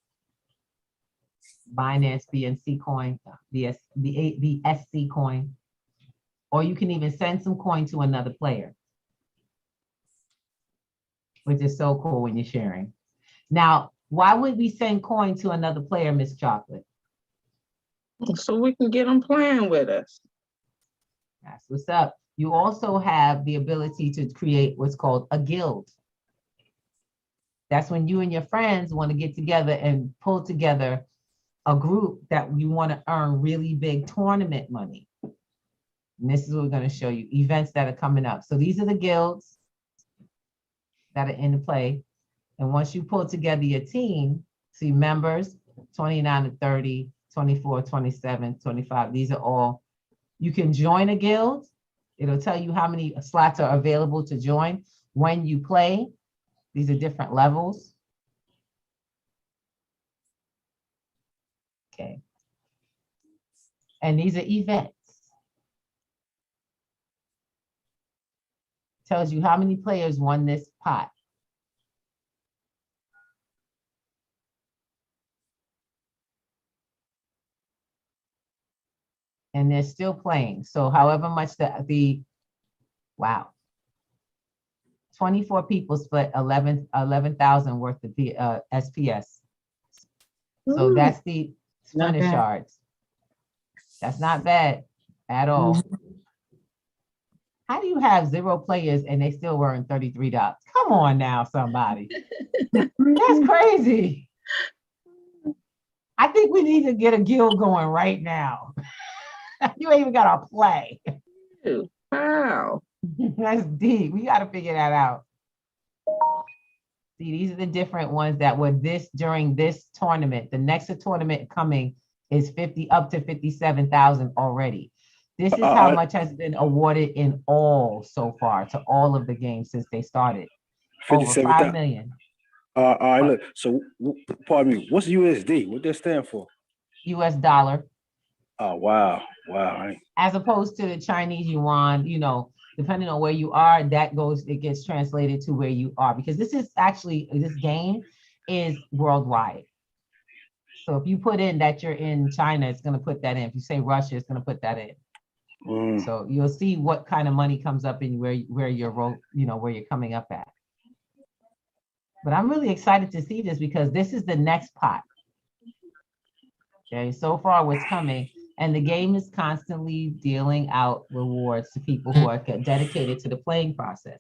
Binance, BNC coin, BSC coin, or you can even send some coin to another player, which is so cool when you're sharing. Now, why would we send coin to another player, Miss Chocolate? So we can get them playing with us. That's what's up. You also have the ability to create what's called a guild. That's when you and your friends want to get together and pull together a group that you want to earn really big tournament money. And this is what we're going to show you, events that are coming up. So these are the guilds that are in play. And once you pull together your team, see members, 29 to 30, 24, 27, 25. These are all, you can join a guild. It'll tell you how many slots are available to join when you play. These are different levels. Okay. And these are events. Tells you how many players won this pot. And they're still playing. So however much wow. 24 people split 11,000 worth of SPS. So that's the Splinter shards. That's not bad at all. How do you have 0 players and they still earn $33? Come on now, somebody. That's crazy. I think we need to get a guild going right now. You ain't even got to play. Wow. That's deep. We got to figure that out. See, these are the different ones that were during this tournament. The next tournament coming is up to 57,000 already. This is how much has been awarded in all so far to all of the games since they started. Over 5 million. All right, look. So, pardon me. What's USD? What does that stand for? US dollar. Oh, wow. Wow. As opposed to the Chinese yuan, depending on where you are, it gets translated to where you are, because this game is worldwide. So if you put in that you're in China, it's going to put that in. If you say Russia, it's going to put that in. So you'll see what kind of money comes up in where you're coming up at. But I'm really excited to see this because this is the next pot. Okay, so far what's coming, and the game is constantly dealing out rewards to people who are dedicated to the playing process.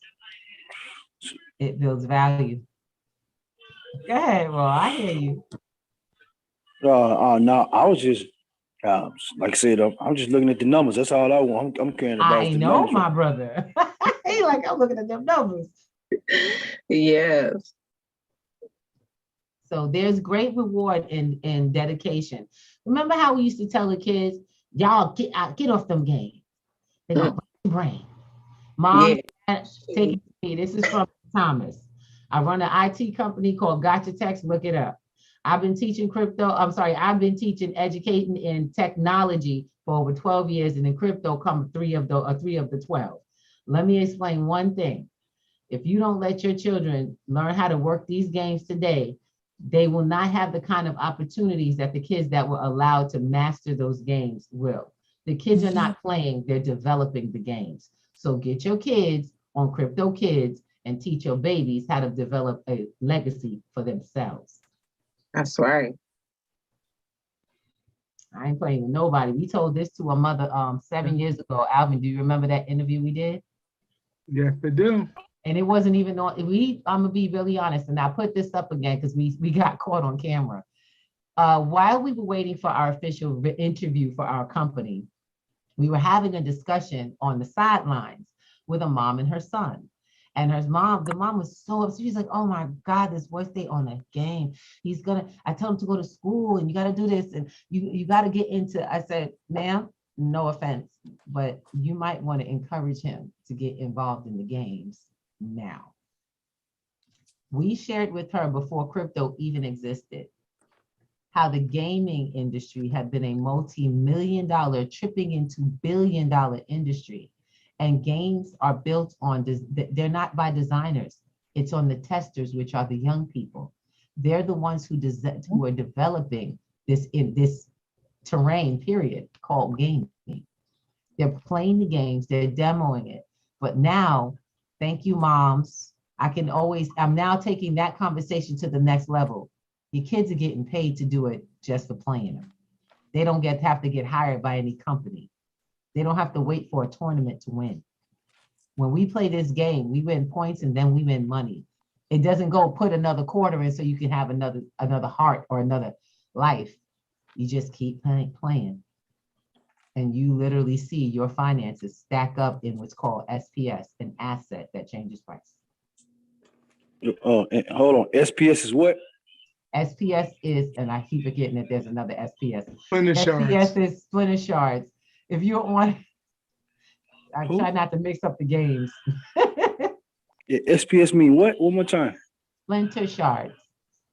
It builds value. Go ahead, Ro, I hear you. No, I was just like I said, I'm just looking at the numbers. That's all I want. I'm caring about I the know, numbers. my brother. He like, I'm looking at them numbers. Yes. So there's great reward in dedication. Remember how we used to tell the kids, y'all get off them games. They're gonna break your brain. Mom, take it to me. This is from Thomas. I run an IT company called Gotcha Text. Look it up. I've been teaching I've been teaching educating in technology for over 12 years, and in crypto come three of the 12. Let me explain one thing. If you don't let your children learn how to work these games today, they will not have the kind of opportunities that the kids that were allowed to master those games will. The kids are not playing, they're developing the games. So get your kids on Crypto Kidz and teach your babies how to develop a legacy for themselves. That's right. I ain't playing with nobody. We told this to a mother 7 years ago. Alvin, do you remember that interview we did? Yes, I do. And it wasn't even on, I'm gonna be really honest, and I put this up again because we got caught on camera. While we were waiting for our official interview for our company, we were having a discussion on the sidelines with a mom and her son. And the mom was so upset. She's like, oh my God, this boy's stay on a game. I tell him to go to school and you gotta do this and you gotta get into, I said, ma'am, no offense, but you might wanna encourage him to get involved in the games now. We shared with her before crypto even existed, how the gaming industry had been a multi-million-dollar, tripping into billion-dollar industry. And games are built on, they're not by designers. It's on the testers, which are the young people. They're the ones who are developing this in this terrain, period, called gaming. They're playing the games, they're demoing it. But now, thank you, moms. I'm now taking that conversation to the next level. Your kids are getting paid to do it just for playing them. They don't have to get hired by any company. They don't have to wait for a tournament to win. When we play this game, we win points and then we win money. It doesn't go put another quarter in so you can have another heart or another life. You just keep playing. And you literally see your finances stack up in what's called SPS, an asset that changes price. Hold on. SPS is what? SPS is, and I keep forgetting that there's another SPS. Splinter shards. SPS is splinter shards. If you're on, I try not to mix up the games. Yeah, SPS mean what? One more time. Splinter shards.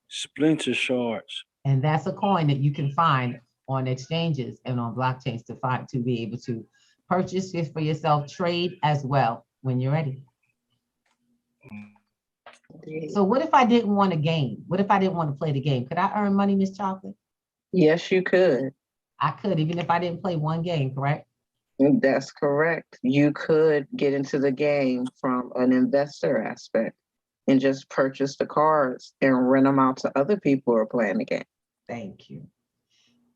Splinter shards. And that's a coin that you can find on exchanges and on blockchains to be able to purchase this for yourself, trade as well when you're ready. So what if I didn't want a game? What if I didn't want to play the game? Could I earn money, Miss Chocolate? Yes, you could. I could, even if I didn't play one game, correct? That's correct. You could get into the game from an investor aspect and just purchase the cards and rent them out to other people who are playing the game. Thank you.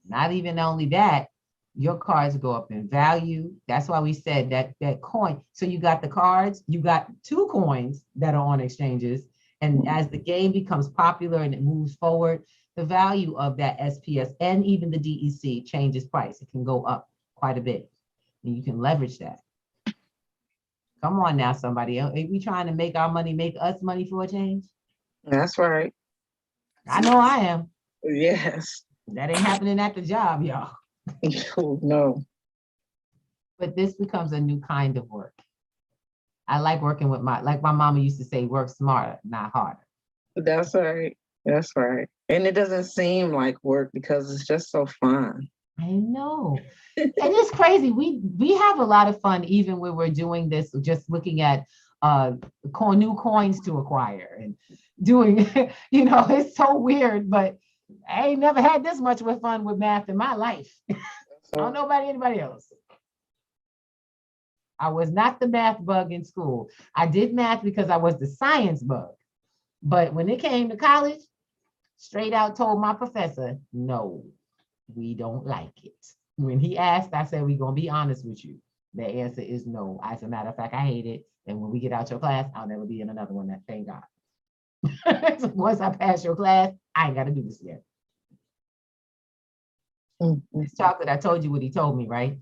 Not even only that, your cards go up in value. That's why we said that coin. So you got the cards, you got 2 coins that are on exchanges. And as the game becomes popular and it moves forward, the value of that SPS and even the DEC changes price. It can go up quite a bit. And you can leverage that. Come on now, somebody. Are we trying to make our money make us money for a change? That's right. I know I am. Yes. That ain't happening at the job, y'all. No. But this becomes a new kind of work. I like working with like my mama used to say, work smarter, not harder. That's right. That's right. And it doesn't seem like work because it's just so fun. I know. And it's crazy. We have a lot of fun even when we're doing this, just looking at new coins to acquire and doing, it's so weird, but I ain't never had this much with fun with math in my life. I don't know about anybody else. I was not the math bug in school. I did math because I was the science bug. But when it came to college, straight out told my professor, no, we don't like it. When he asked, I said, we're going to be honest with you. The answer is no. As a matter of fact, I hate it. And when we get out your class, I'll never be in another one. That thank God. So once I pass your class, I ain't got to do this again. Miss Chocolate, I told you what he told me, right?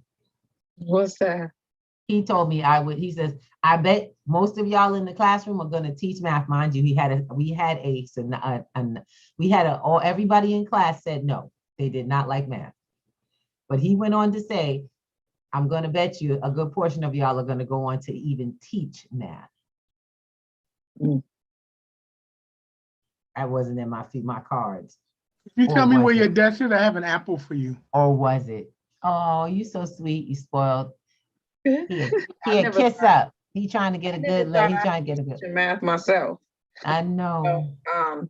What's that? He told me he says, I bet most of y'all in the classroom are going to teach math. Mind you, everybody in class said no, they did not like math. But he went on to say, I'm going to bet you a good portion of y'all are going to go on to even teach math. That wasn't in my cards. If you tell me where was your it? desk is, I have an apple for you. Or was it? Oh, you so sweet. You spoiled. Here, never kiss thought- up. He trying to get a good thought leg. He I trying to get a good. Math myself. I know.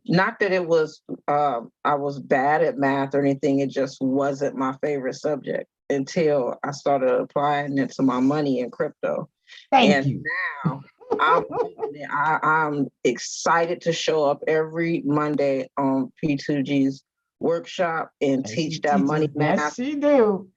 Not that it was I was bad at math or anything. It just wasn't my favorite subject until I started applying it to my money in crypto. Thank you. Now I'm excited to show up every Monday on P2G's workshop and teach that money math. Yes, she do.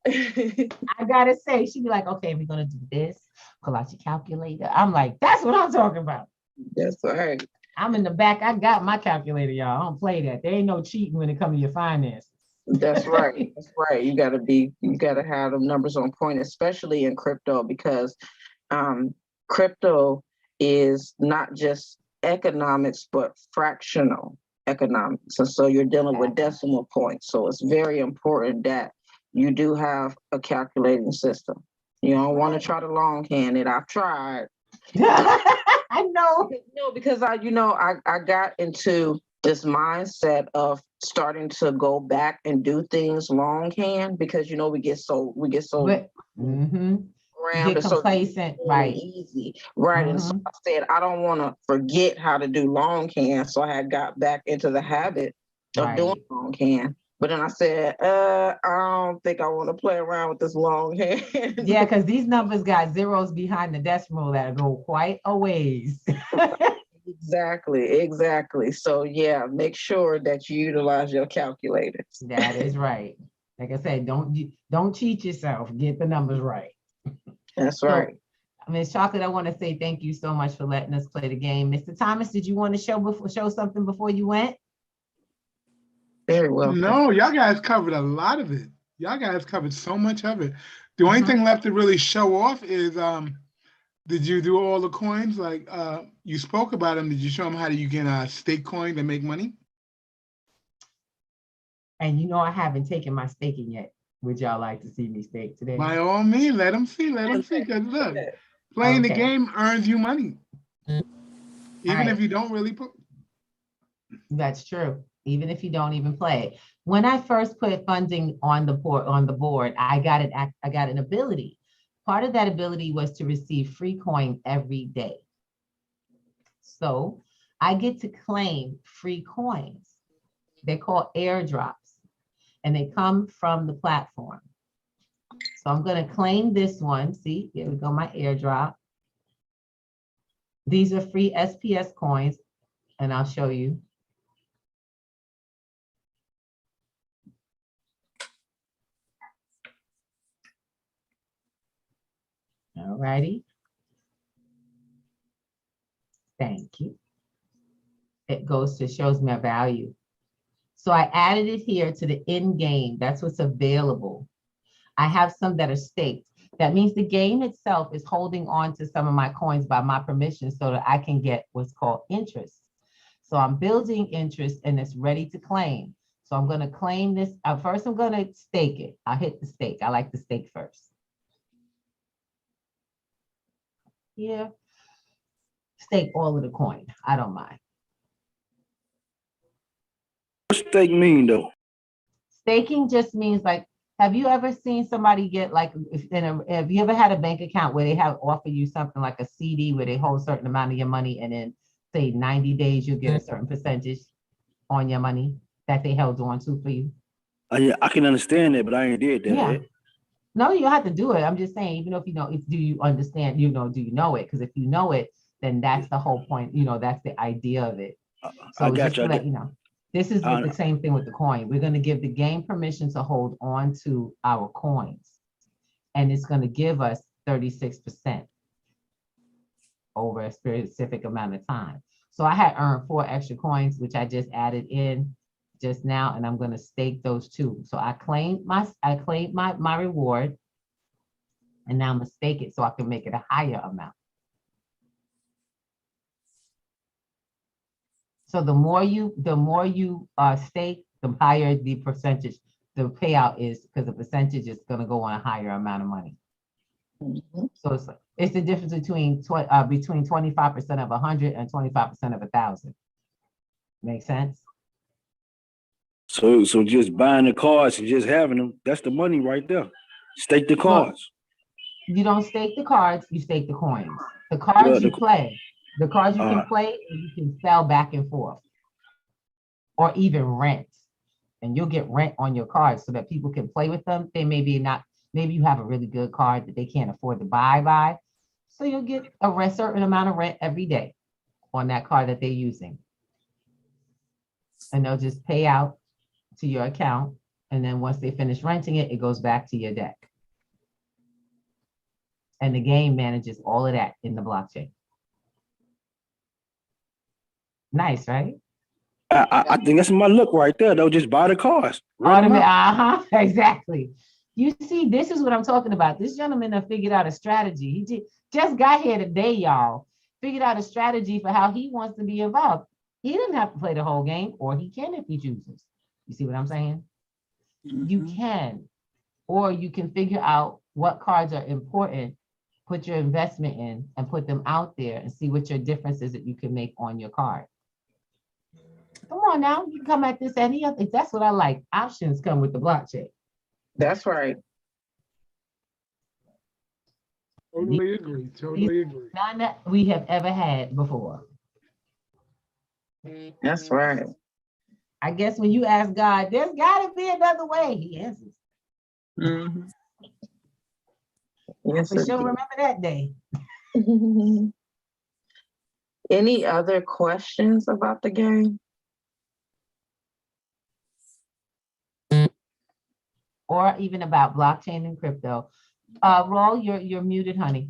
I gotta say, she'd be like, okay, we're gonna do this. Pull out your calculator. I'm like, that's what I'm talking about. That's right. I'm in the back. I got my calculator, y'all. I don't play that. There ain't no cheating when it comes to your finances. That's right. That's right. You gotta have them numbers on point, especially in crypto, because crypto is not just economics, but fractional economics. And so you're dealing with decimal points. So it's very important that you do have a calculating system. You don't want to try to longhand it. I've tried. I know. No, because I got into this mindset of starting to go back and do things longhand because we get so Get complacent, right? Easy, right? And so I said I don't want to forget how to do longhand, so I had got back into the habit of doing longhand. But then I said, I don't think I want to play around with this longhand. Yeah, because these numbers got zeros behind the decimal that go quite a ways. Exactly. So yeah, make sure that you utilize your calculators. That is right. Like I said, don't cheat yourself. Get the numbers right. That's right. Ms. Chocolate, I want to say thank you so much for letting us play the game. Mr. Thomas, did you want to show something before you went? Very well. No, y'all guys covered a lot of it. Y'all guys covered so much of it. The only thing left to really show off is, did you do all the coins? Like you spoke about them. Did you show them how you can stake coins and make money? And I haven't taken my staking yet. Would y'all like to see me stake today? By all means, let them see. Because look, playing the game earns you money. Even if you don't really put. That's true. Even if you don't even play. When I first put funding on the board, I got an ability. Part of that ability was to receive free coin every day. So I get to claim free coins. They're called airdrops, and they come from the platform. So I'm going to claim this one. See, here we go, my airdrop. These are free SPS coins, and I'll show you. All righty. Thank you. It shows my value. So I added it here to the end game. That's what's available. I have some that are staked. That means the game itself is holding on to some of my coins by my permission so that I can get what's called interest. So I'm building interest and it's ready to claim. So I'm going to claim this. First, I'm going to stake it. I'll hit the stake. I like the stake first. Yeah. Stake all of the coin. I don't mind. What stake mean though? Staking just means like Have you ever seen somebody get like, have you ever had a bank account where they have offer you something like a CD where they hold a certain amount of your money and then say 90 days you'll get a certain percentage on your money that they held on to for you? Yeah, I can understand that, but I ain't did that. Yeah. Yeah. No, you don't have to do it. I'm just saying, even if you know, do you understand, do you know it? Because if you know it, then that's the whole point, that's the idea of it. So I got just you. to let you know, this is with I- the same thing with the coin. We're going to give the game permission to hold on to our coins, and it's going to give us 36% over a specific amount of time. So I had earned 4 extra coins, which I just added in just now, and I'm going to stake those 2. So I claimed my reward, and now I'm gonna stake it so I can make it a higher amount. So the more you stake, the higher the percentage, the payout is, because the percentage is gonna go on a higher amount of money. Mhm. So it's the difference between 25% of 100 and 25% of 1,000. Make sense? So just buying the cards and just having them, that's the money right there. Stake the Well, cards. you don't stake the cards, you stake the coins. The cards Well, you play, the cards you can Uh, play, and you can sell back and forth, or even rent. And you'll get rent on your cards so that people can play with them. They maybe you have a really good card that they can't afford to buy. So you'll get a certain amount of rent every day on that card that they're using. And they'll just pay out to your account. And then once they finish renting it, it goes back to your deck. And the game manages all of that in the blockchain. Nice, right? I think that's my look right there. They'll just buy the cards. Rent 'em out. Exactly. You see, this is what I'm talking about. This gentleman have figured out a strategy. He just got here today, y'all. Figured out a strategy for how he wants to be involved. He didn't have to play the whole game, or he can if he chooses. You see what I'm saying? You can, or you can figure out what cards are important, put your investment in, and put them out there and see what your difference is that you can make on your card. Come on now, you can come at this any other. That's what I like. Options come with the blockchain. That's right. Totally agree. None that we have ever had before. That's right. I guess when you ask God, there's got to be another way, he answers. Mhm. Yes, For sure, indeed. remember that day. Any other questions about the game? Or even about blockchain and crypto. Raul, you're muted, honey.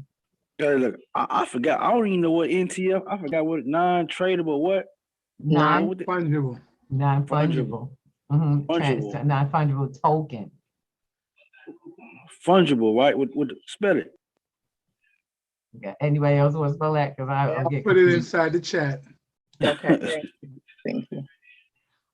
Hey, look, I forgot. I don't even know what NTF. I forgot what non-tradable what. What the- Fungible. Non-fungible. Fungible. Non-fungible token. Fungible, right? With spell it. Yeah. Anybody else want to spell that? Because I'll get Put it confused. inside the chat. Okay, thank you. Thank you.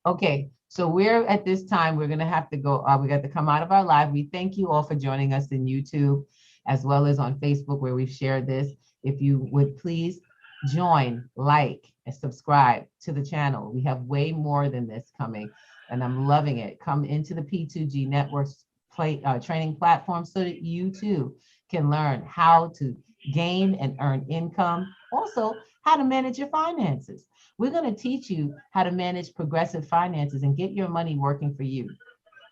Okay, so we're at this time, we're gonna have to go, we got to come out of our live. We thank you all for joining us in YouTube, as well as on Facebook where we've shared this. If you would please join, like, and subscribe to the channel. We have way more than this coming, and I'm loving it. Come into the P2G Network's training platform so that you too can learn how to gain and earn income. Also, how to manage your finances. We're going to teach you how to manage progressive finances and get your money working for you.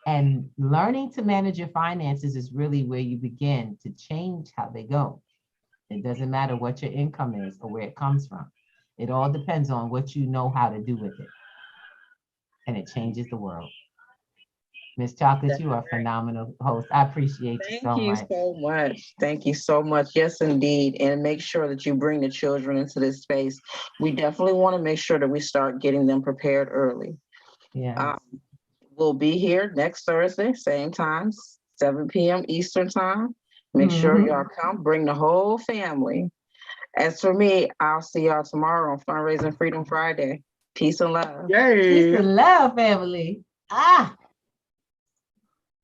And learning to manage your finances is really where you begin to change how they go. It doesn't matter what your income is or where it comes from. It all depends on what you know how to do with it. And it changes the world. Miss Chocolate, you are a phenomenal host. I appreciate you so much. Thank you so much. Thank you so much. Yes, indeed. And make sure that you bring the children into this space. We definitely want to make sure that we start getting them prepared early. Yeah. We'll be here next Thursday, same time, 7 p.m. Eastern time. Make sure y'all come, bring the whole family. As for me, I'll see y'all tomorrow on Fundraising Freedom Friday. Peace and love. Yay. Peace and love, family.